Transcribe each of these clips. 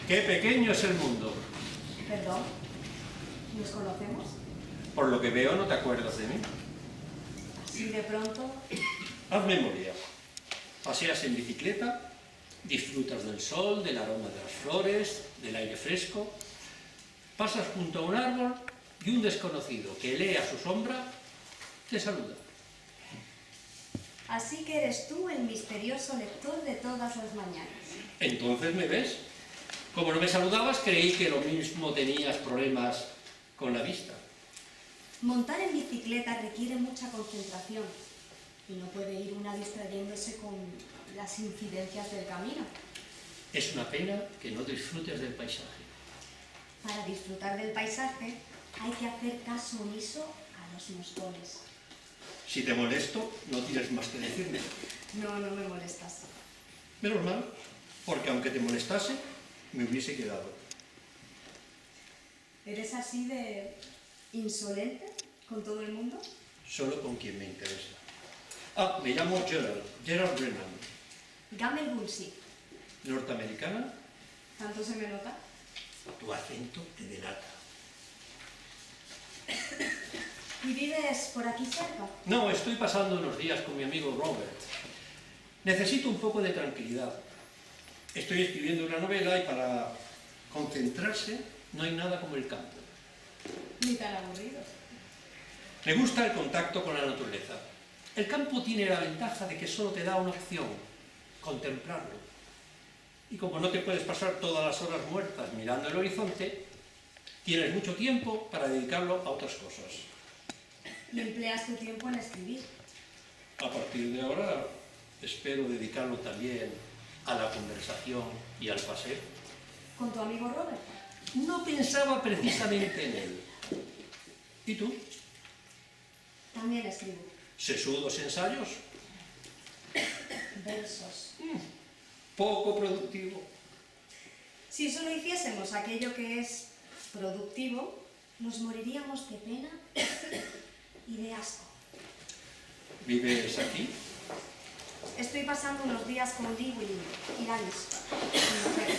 Qué pequeño es el mundo. Perdón, ¿nos conocemos? Por lo que veo, no te acuerdas de mí. Así de pronto. Haz memoria. Paseas en bicicleta, disfrutas del sol, del aroma de las flores, del aire fresco. Pasas junto a un árbol y un desconocido que lee a su sombra te saluda. Así que eres tú el misterioso lector de todas las mañanas. Entonces me ves. Como no me saludabas, creí que lo mismo tenías problemas con la vista. Montar en bicicleta requiere mucha concentración y no puede ir una distrayéndose con las incidencias del camino. Es una pena que no disfrutes del paisaje. Para disfrutar del paisaje hay que hacer caso omiso a los moscones. Si te molesto, no tienes más que decirme. No, no me molestas. Menos mal, porque aunque te molestase, me hubiese quedado. ¿Eres así de insolente con todo el mundo? Solo con quien me interesa. Ah, me llamo Gerald Brennan. Gamel Bulsi. Norteamericana. ¿Tanto se me nota? Tu acento te delata. ¿Y vives por aquí cerca? No, estoy pasando unos días con mi amigo Robert. Necesito un poco de tranquilidad. Estoy escribiendo una novela y para concentrarse no hay nada como el campo. Ni tan aburrido. Me gusta el contacto con la naturaleza. El campo tiene la ventaja de que solo te da una opción, contemplarlo. Y como no te puedes pasar todas las horas muertas mirando el horizonte, tienes mucho tiempo para dedicarlo a otras cosas. ¿Y empleas tu tiempo en escribir? A partir de ahora, espero dedicarlo también a la conversación y al paseo. ¿Con tu amigo Robert? No pensaba precisamente en él. ¿Y tú? También escribo. ¿Sesudos ensayos? Versos. Poco productivo. Si solo hiciésemos aquello que es productivo, nos moriríamos de pena y de asco. ¿Vives aquí? Estoy pasando unos días con Lewin y Alice, mi mujer.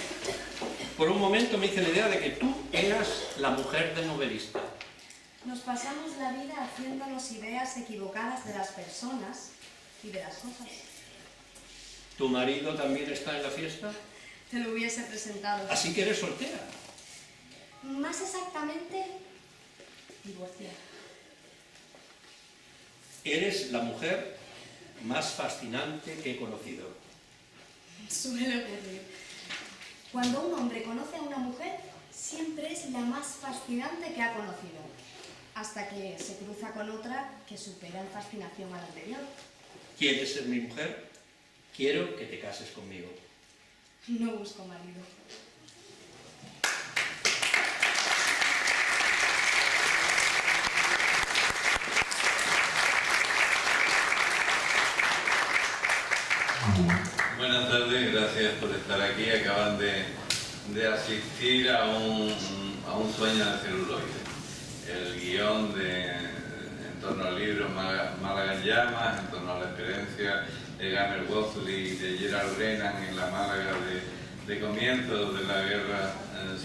Por un momento me hice la idea de que tú eras la mujer del novelista. Nos pasamos la vida haciéndonos ideas equivocadas de las personas y de las cosas. ¿Tu marido también está en la fiesta? Te lo hubiese presentado. Así que eres soltera. Más exactamente, divorciada. Eres la mujer más fascinante que he conocido. Suele ocurrir. Cuando un hombre conoce a una mujer, siempre es la más fascinante que ha conocido, hasta que se cruza con otra que supera en fascinación a la anterior. ¿Quieres ser mi mujer? Quiero que te cases conmigo. No busco marido. Buenas tardes, gracias por estar aquí. Acaban de asistir a un sueño de celuloide. El guión en torno al libro Málaga en llamas, en torno a la experiencia de Gamel Wolseley y de Gerald Brennan en la Málaga de comienzos de la Guerra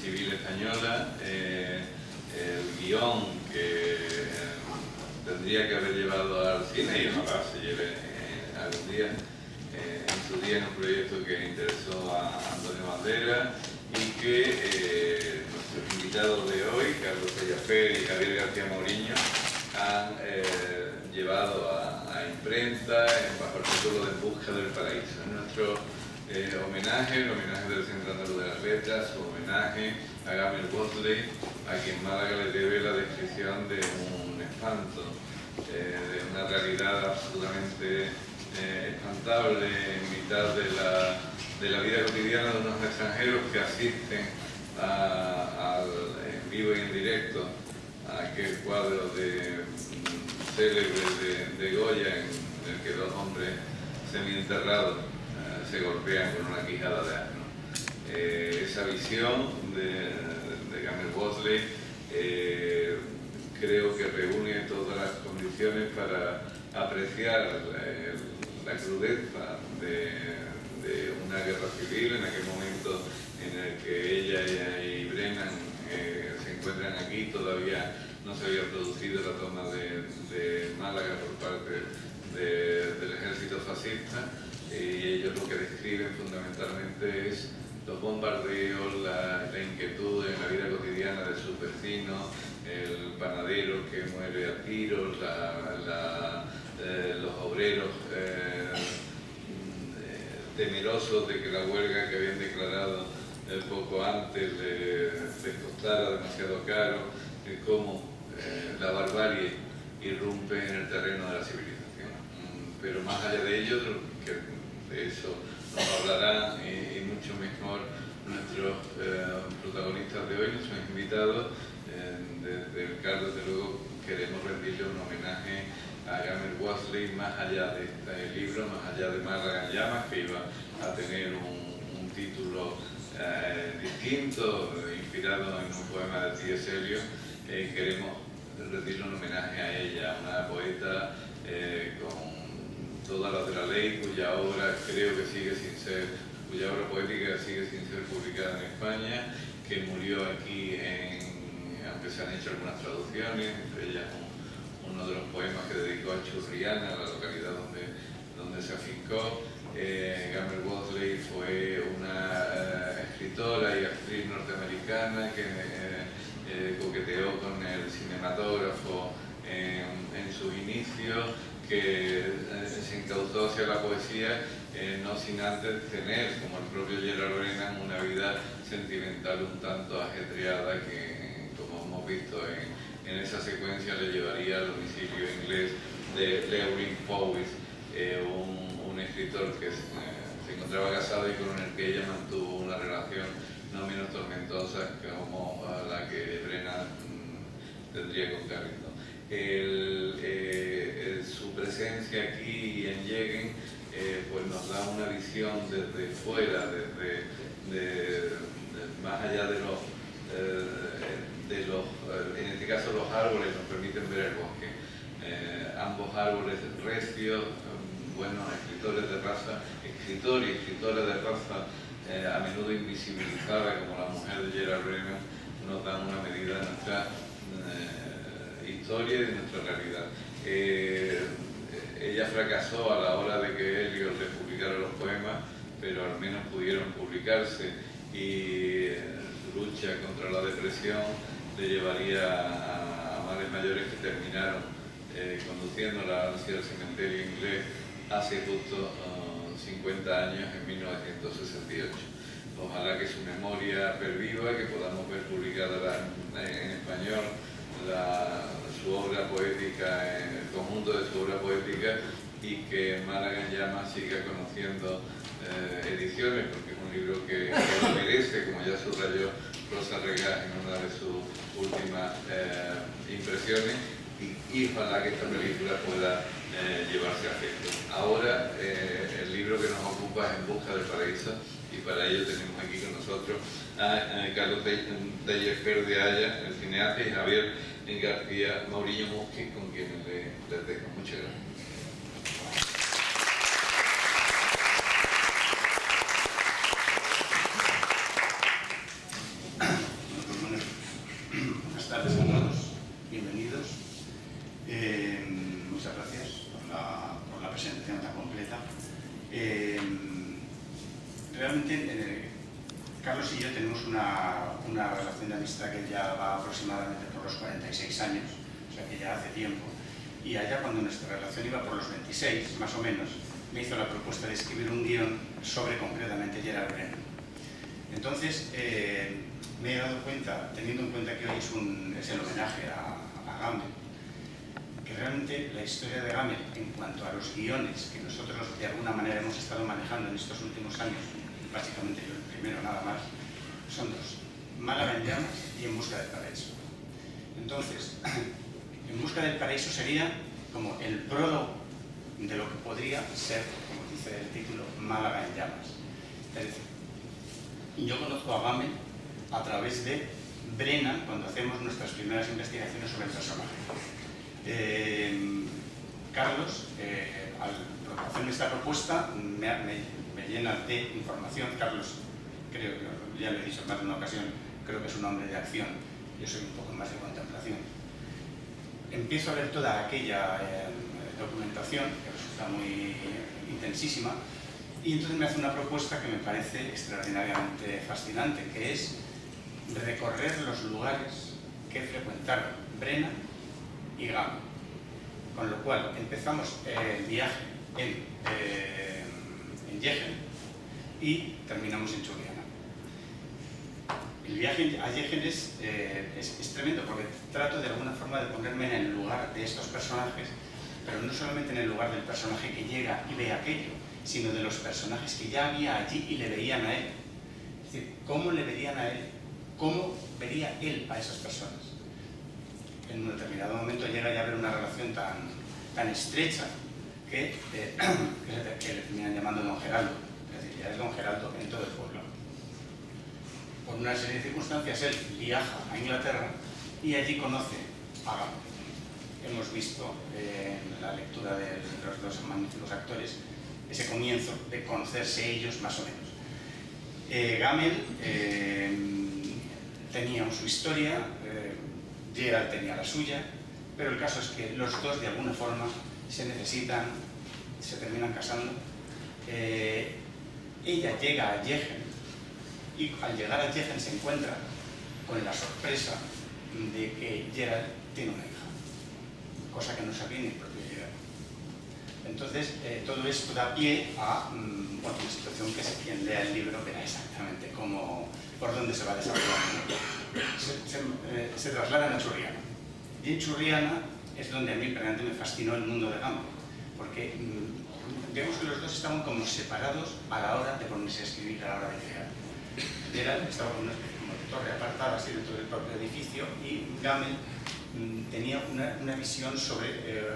Civil Española. El guión que tendría que haber llevado al cine y ojalá se lleve algún día. En su día en un proyecto que interesó a Antonio Bandera y que nuestros invitados de hoy, Carlos Pellafer y Javier García Mourinho, han llevado a imprenta bajo el título de En busca del paraíso. Es nuestro homenaje, el homenaje del Centro Andaluz de las Letras, su homenaje a Gamel Wolseley, a quien Málaga le debe la descripción de un espanto, de una realidad absolutamente espantable en mitad de la vida cotidiana de unos extranjeros que asisten en vivo y en directo a aquel cuadro célebre de Goya en el que dos hombres semienterrados se golpean con una quijada de asno. Esa visión de Gamel Wolseley creo que reúne todas las condiciones para apreciar la crudeza de una guerra civil, en aquel momento en el que ella y Brennan se encuentran aquí. Todavía no se había producido la toma de Málaga por parte del ejército fascista, y ellos lo que describen fundamentalmente es los bombardeos, la inquietud en la vida cotidiana de sus vecinos, el panadero que muere a tiros, los obreros temerosos de que la huelga que habían declarado poco antes les costara demasiado caro, cómo la barbarie irrumpe en el terreno de la civilización. Pero más allá de ello, que de eso nos hablarán y mucho mejor nuestros protagonistas de hoy, nuestros invitados. Desde el CAR, desde luego, queremos rendirle un homenaje a Gamer Wasley, más allá de este libro, más allá de Málaga en llamas, que iba a tener un título distinto, inspirado en un poema de T.S. Eliot. Queremos rendirle un homenaje a ella, una poeta con todas las de la ley, cuya obra creo que sigue sin ser, cuya obra poética sigue sin ser publicada en España, que murió aquí, aunque se han hecho algunas traducciones, entre ellas uno de los poemas que dedicó a Churriana, la localidad donde se afincó. Gamer Wasley fue una escritora y actriz norteamericana que coqueteó con el cinematógrafo en sus inicios, que se encauzó hacia la poesía, no sin antes tener, como el propio Gerard Brennan, una vida sentimental un tanto ajetreada que, como hemos visto en esa secuencia, le llevaría al domicilio inglés de Lewin Powys, un escritor que se encontraba casado y con el que ella mantuvo una relación no menos tormentosa como la que Brennan tendría con Carrington. Su presencia aquí en Yegen pues nos da una visión desde fuera, más allá de los, en este caso los árboles nos permiten ver el bosque. Ambos árboles recios, buenos escritores de raza, escritor y escritora de raza, a menudo invisibilizada como la mujer de Gerard Brennan, nos dan una medida de nuestra historia y de nuestra realidad. Ella fracasó a la hora de que Eliot le publicara los poemas, pero al menos pudieron publicarse, y su lucha contra la depresión le llevaría a males mayores que terminaron conduciéndola hacia el cementerio inglés hace justo 50 años, en 1968. Ojalá que su memoria perviva, que podamos ver publicada en español su obra poética, el conjunto de su obra poética, y que Málaga en llamas siga conociendo ediciones, porque es un libro que lo merece, como ya subrayó Rosa Regás en una de sus últimas impresiones, y ojalá que esta película pueda llevarse a efecto. Ahora el libro que nos ocupa es En busca del paraíso, y para ello tenemos aquí con nosotros a Carlos Dellefer de Haya, el cineasta, y Javier García Mauriño Musqui, con quienes les dejo. Muchas gracias. Buenas tardes a todos, bienvenidos. Muchas gracias por la presentación tan completa. Realmente Carlos y yo tenemos una relación de amistad que ya va aproximadamente por los 46 años, o sea que ya hace tiempo, y allá cuando nuestra relación iba por los 26, más o menos, me hizo la propuesta de escribir un guión sobre concretamente Gerard Brennan. Entonces me he dado cuenta, teniendo en cuenta que hoy es el homenaje a Gamel, que realmente la historia de Gamel, en cuanto a los guiones que nosotros de alguna manera hemos estado manejando en estos últimos años, básicamente yo el primero nada más, son dos: Málaga en llamas y En busca del paraíso. Entonces, En busca del paraíso sería como el prólogo de lo que podría ser, como dice el título, Málaga en llamas. Es decir, yo conozco a Gamel a través de Brennan cuando hacemos nuestras primeras investigaciones sobre el personaje. Carlos, al hacerme esta propuesta, me me llena de información. Carlos, creo que ya lo he dicho en más de una ocasión, creo que es un hombre de acción, yo soy un poco más de contemplación. Empiezo a ver toda aquella documentación, que resulta muy intensísima, y entonces me hace una propuesta que me parece extraordinariamente fascinante, que es recorrer los lugares que frecuentaron Brennan y Gamel. Con lo cual empezamos el viaje en Yegen y terminamos en Churriana. El viaje a Yegen es tremendo porque trato de alguna forma de ponerme en el lugar de estos personajes, pero no solamente en el lugar del personaje que llega y ve aquello, sino de los personajes que ya había allí y le veían a él. Es decir, cómo le verían a él, cómo vería él a esas personas. En un determinado momento llega ya a haber una relación tan estrecha que le terminan llamando Don Geraldo. Es decir, ya es Don Geraldo en todo el pueblo. Por una serie de circunstancias, él viaja a Inglaterra y allí conoce a Gamel. Hemos visto en la lectura de los dos magníficos actores ese comienzo de conocerse ellos más o menos. Gamel tenía su historia, Gerald tenía la suya, pero el caso es que los dos de alguna forma se necesitan, se terminan casando. Ella llega a Yegen y al llegar a Yegen se encuentra con la sorpresa de que Gerald tiene una hija, cosa que no sabía ni el propio Gerald. Entonces, todo esto da pie a una situación que quien lea el libro verá exactamente por dónde se va desarrollando. Se trasladan a Churriana. Y en Churriana es donde a mí realmente me fascinó el mundo de Gamel, porque vemos que los dos estaban como separados a la hora de ponerse a escribir, a la hora de crear. Gerald estaba como de torre apartada así dentro del propio edificio y Gamel tenía una visión sobre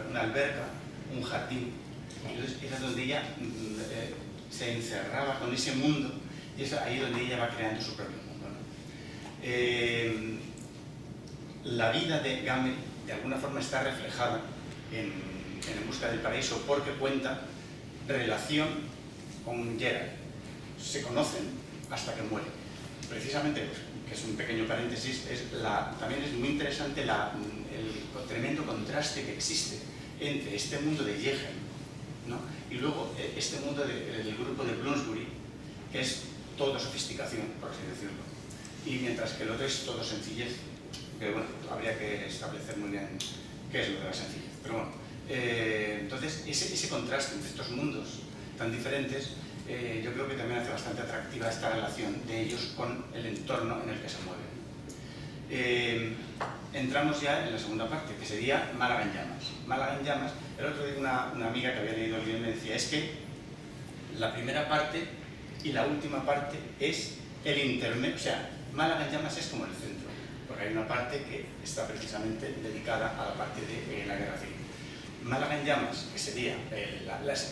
una alberca, un jardín. Entonces era donde ella se encerraba con ese mundo y es ahí donde ella va creando su propio mundo, ¿no? La vida de Gamel de alguna forma está reflejada en Busca del Paraíso porque cuenta relación con Gerald. Se conocen hasta que mueren. Precisamente, que es un pequeño paréntesis, también es muy interesante el tremendo contraste que existe entre este mundo de Yegen, ¿no? Y luego este mundo del grupo de Bloomsbury, que es todo sofisticación, por así decirlo, y mientras que el otro es todo sencillez, que bueno, habría que establecer muy bien qué es lo de la sencillez, pero bueno, entonces ese contraste entre estos mundos tan diferentes yo creo que también hace bastante atractiva esta relación de ellos con el entorno en el que se mueven. Entramos ya en la segunda parte, que sería Málaga en llamas. Málaga en llamas, el otro día una amiga que había leído el guión me decía, es que la primera parte y la última parte es el intermedio, o sea, Málaga en llamas es como el centro, porque hay una parte que está precisamente dedicada a la parte de la guerra civil. Málaga en llamas, que sería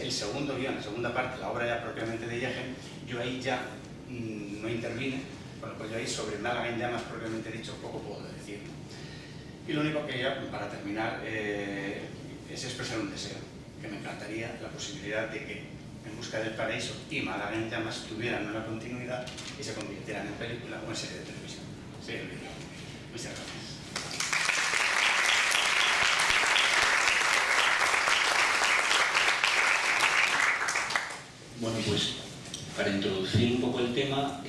el segundo guión, la segunda parte, la obra ya propiamente de Yegen, yo ahí ya no intervine, bueno, pues yo ahí sobre Málaga en llamas propiamente dicho poco puedo decir. Y lo único que ya, para terminar, es expresar un deseo, que me encantaría la posibilidad de que En Busca del Paraíso y Málaga en llamas tuvieran una continuidad y se convirtieran en película o en serie de televisión. Sí, el vídeo. Muchas gracias. Bueno, pues para introducir un poco el tema,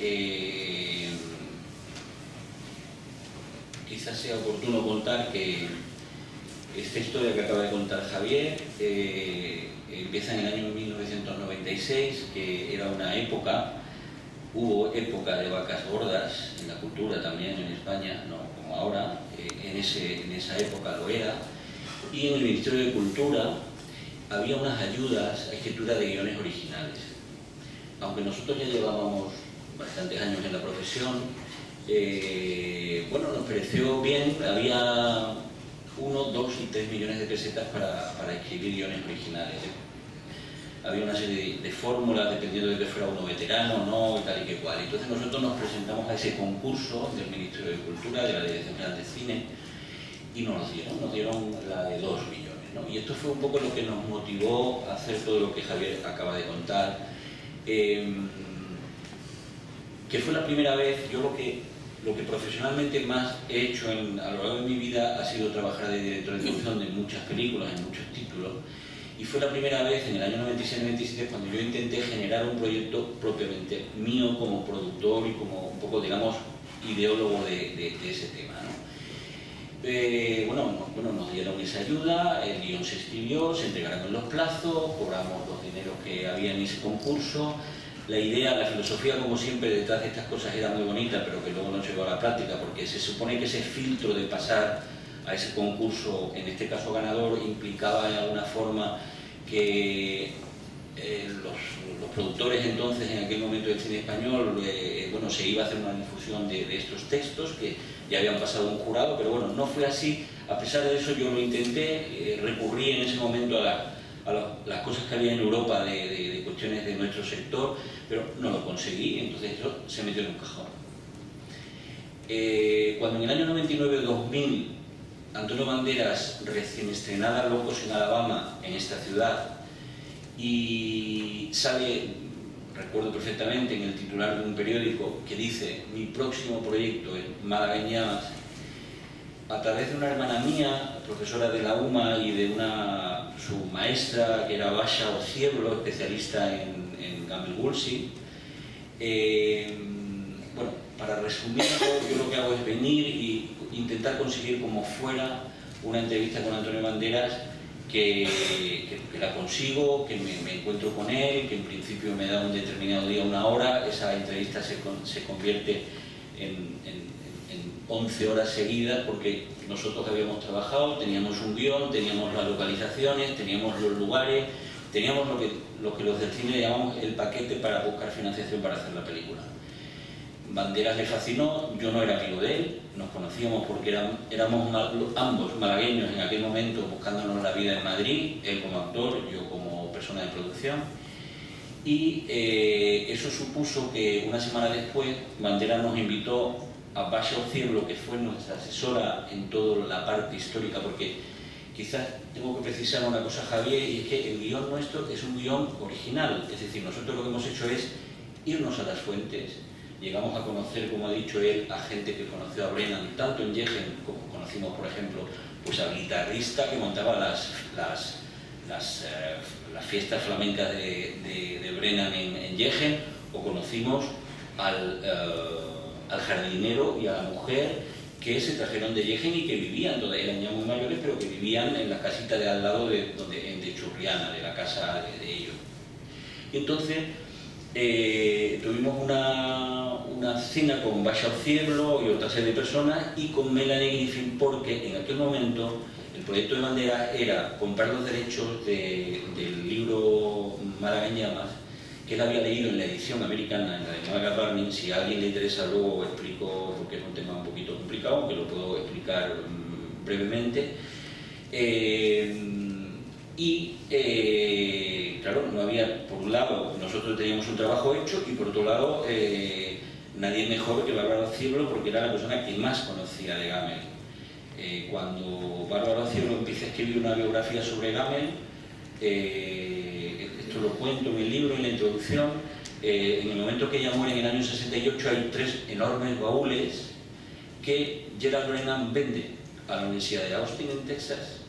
quizás sea oportuno contar que esta historia que acaba de contar Javier empieza en el año 1996, que era una época, hubo época de vacas gordas en la cultura también en España, no como ahora, en esa época lo era, y en el Ministerio de Cultura había unas ayudas a escritura de guiones originales. Aunque nosotros ya llevábamos bastantes años en la profesión, bueno, nos pareció bien, había 1, 2 y 3 millones de pesetas para escribir guiones originales. Había una serie de fórmulas dependiendo de que fuera uno veterano o no, y tal y que cual. Entonces nosotros nos presentamos a ese concurso del Ministerio de Cultura, de la Dirección General de Cine, y nos dieron la de 2 millones, ¿no? Y esto fue un poco lo que nos motivó a hacer todo lo que Javier acaba de contar, que fue la primera vez. Yo lo que profesionalmente más he hecho a lo largo de mi vida ha sido trabajar de director de producción de muchas películas, en muchos títulos, y fue la primera vez en el año 96-97 cuando yo intenté generar un proyecto propiamente mío como productor y como un poco, digamos, ideólogo de ese tema, ¿no? Bueno, nos dieron esa ayuda, el guión se escribió, se entregaron en los plazos, cobramos los dineros que había en ese concurso. La idea, la filosofía, como siempre, detrás de estas cosas era muy bonita, pero que luego no llegó a la práctica, porque se supone que ese filtro de pasar a ese concurso, en este caso ganador, implicaba de alguna forma que los productores entonces, en aquel momento del cine español, bueno, se iba a hacer una difusión de estos textos que ya habían pasado un jurado, pero bueno, no fue así. A pesar de eso yo lo intenté, recurrí en ese momento a las cosas que había en Europa de cuestiones de nuestro sector, pero no lo conseguí, entonces eso se metió en un cajón. Cuando en el año 99-2000 Antonio Banderas, recién estrenada Locos en Alabama, en esta ciudad, y sale, recuerdo perfectamente, en el titular de un periódico que dice: mi próximo proyecto es Málaga en llamas, a través de una hermana mía, profesora de la UMA, y de su maestra, que era Basha Ocieblo, especialista en Gamel Woolsey. Bueno, para resumirlo, yo lo que hago es venir e intentar conseguir como fuera una entrevista con Antonio Banderas, que la consigo, que me encuentro con él, que en principio me da un determinado día, una hora. Esa entrevista se convierte en 11 horas seguidas, porque nosotros habíamos trabajado, teníamos un guión, teníamos las localizaciones, teníamos los lugares, teníamos lo que los del cine llamamos el paquete para buscar financiación para hacer la película. Banderas le fascinó, yo no era amigo de él, nos conocíamos porque éramos ambos malagueños en aquel momento, buscándonos la vida en Madrid, él como actor, yo como persona de producción. Y eso supuso que una semana después Banderas nos invitó a Basha Ocieblo, que fue nuestra asesora en toda la parte histórica, porque quizás tengo que precisar una cosa, Javier, y es que el guión nuestro es un guión original, es decir, nosotros lo que hemos hecho es irnos a las fuentes. Llegamos a conocer, como ha dicho él, a gente que conoció a Brennan, tanto en Yegen, como conocimos, por ejemplo, pues al guitarrista que montaba las fiestas flamencas de Brennan en Yegen, o conocimos al jardinero y a la mujer que se trajeron de Yegen y que vivían, eran ya muy mayores, pero que vivían en la casita de al lado de Churriana, de la casa de ellos. Y entonces tuvimos una cena con Basha Ocieblo y otra serie de personas, y con Melanie Griffin, porque en aquel momento el proyecto de Banderas era comprar los derechos del libro Málaga en llamas, que él había leído en la edición americana, en la de Málaga Barney. Si a alguien le interesa, luego explico, porque es un tema un poquito complicado, aunque lo puedo explicar brevemente. Claro, no había, por un lado, nosotros teníamos un trabajo hecho, y por otro lado, nadie mejor que Bárbara Ocieblo, porque era la persona que más conocía de Gamel. Cuando Bárbara Ocieblo empieza a escribir una biografía sobre Gamel, esto lo cuento en el libro, en la introducción, en el momento que ella muere en el año 68 hay 3 enormes baúles que Gerald Brennan vende a la Universidad de Austin en Texas,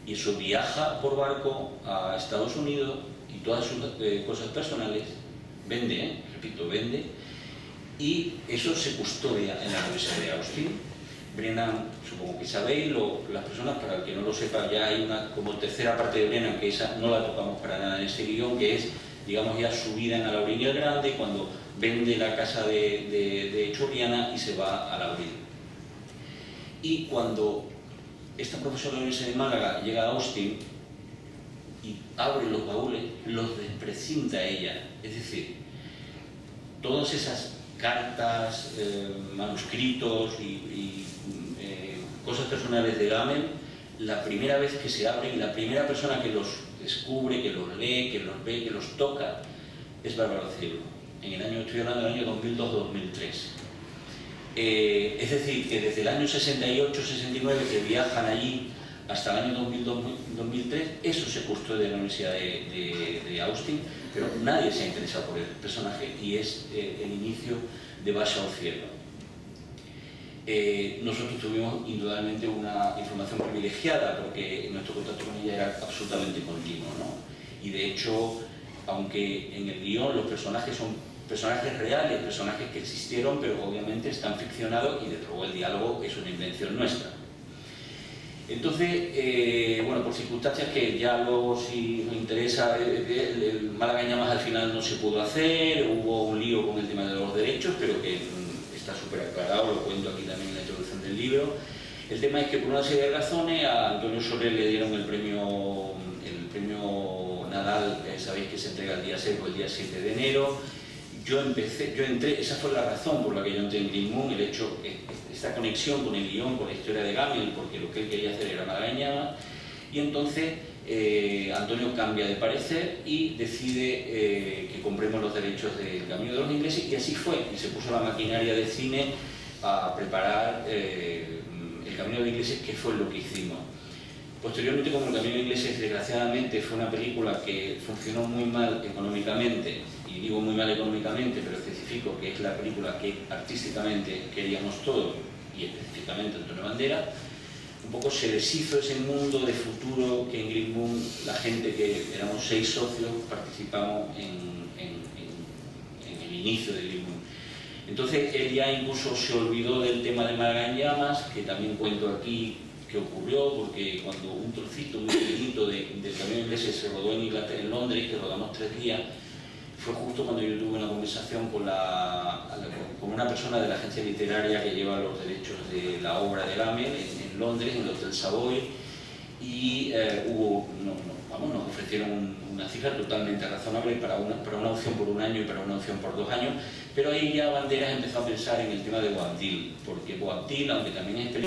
y eso viaja por barco a Estados Unidos, y todas sus cosas personales vende, repito, vende, y eso se custodia en la Universidad de Austin. Brennan, supongo que sabéis, las personas, para el que no lo sepa, ya hay una como tercera parte de Brennan, que esa no la tocamos para nada en este guión, que es, digamos, ya su vida en Alaurín el Grande, cuando vende la casa de Churriana y se va a Alaurín. Y cuando esta profesora de la Universidad de Málaga llega a Austin y abre los baúles, los desprecinta ella. Es decir, todas esas cartas, manuscritos y cosas personales de Gamel, la primera vez que se abren, la primera persona que los descubre, que los lee, que los ve, que los toca, es Bárbara Ocieblo. Estoy hablando del año 2002-2003. Es decir, que desde el año 68-69 que viajan allí hasta el año 2002-2003, eso se custodia en la Universidad de Austin, pero nadie se ha interesado por el personaje y es el inicio de Basha Cielo. Nosotros tuvimos indudablemente una información privilegiada porque nuestro contacto con ella era absolutamente continuo, ¿no? Y de hecho, aunque en el guión los personajes son personajes reales, personajes que existieron, pero obviamente están ficcionados y desde luego el diálogo es una invención nuestra. Entonces, bueno, por circunstancias que ya luego, si os interesa, el Málaga en Llamas al final no se pudo hacer, hubo un lío con el tema de los derechos, pero que está súper aclarado, lo cuento aquí también en la introducción del libro. El tema es que por una serie de razones a Antonio Soler le dieron el premio Nadal, sabéis que se entrega el día 6 o el día 7 de enero. Yo entré, esa fue la razón por la que yo entré en Green Moon, el hecho, esta conexión con el guión, con la historia de Gamiel, porque lo que él quería hacer era Málaga en Llamas, y entonces Antonio cambia de parecer y decide que compremos los derechos del Camino de los Ingleses, y así fue, y se puso la maquinaria de cine a preparar el Camino de los Ingleses, que fue lo que hicimos. Posteriormente, como el Camino de los Ingleses desgraciadamente fue una película que funcionó muy mal económicamente, y digo muy mal económicamente, pero especifico que es la película que artísticamente queríamos todos, y específicamente Antonio Banderas, un poco se deshizo ese mundo de futuro que en Green Moon la gente que éramos 6 socios participamos en el inicio de Green Moon. Entonces él ya incluso se olvidó del tema de Málaga en Llamas, que también cuento aquí que ocurrió, porque cuando un trocito muy pequeñito del Camino Inglés se rodó en Inglaterra, en Londres, que rodamos 3 días, fue justo cuando yo tuve una conversación con una persona de la agencia literaria que lleva los derechos de la obra de Gamiel en Londres, en el Hotel Savoy, y nos ofrecieron una cifra totalmente razonable para una opción por 1 año y para una opción por 2 años, pero ahí ya Banderas empezó a pensar en el tema de Boabdil, porque Boabdil, aunque también es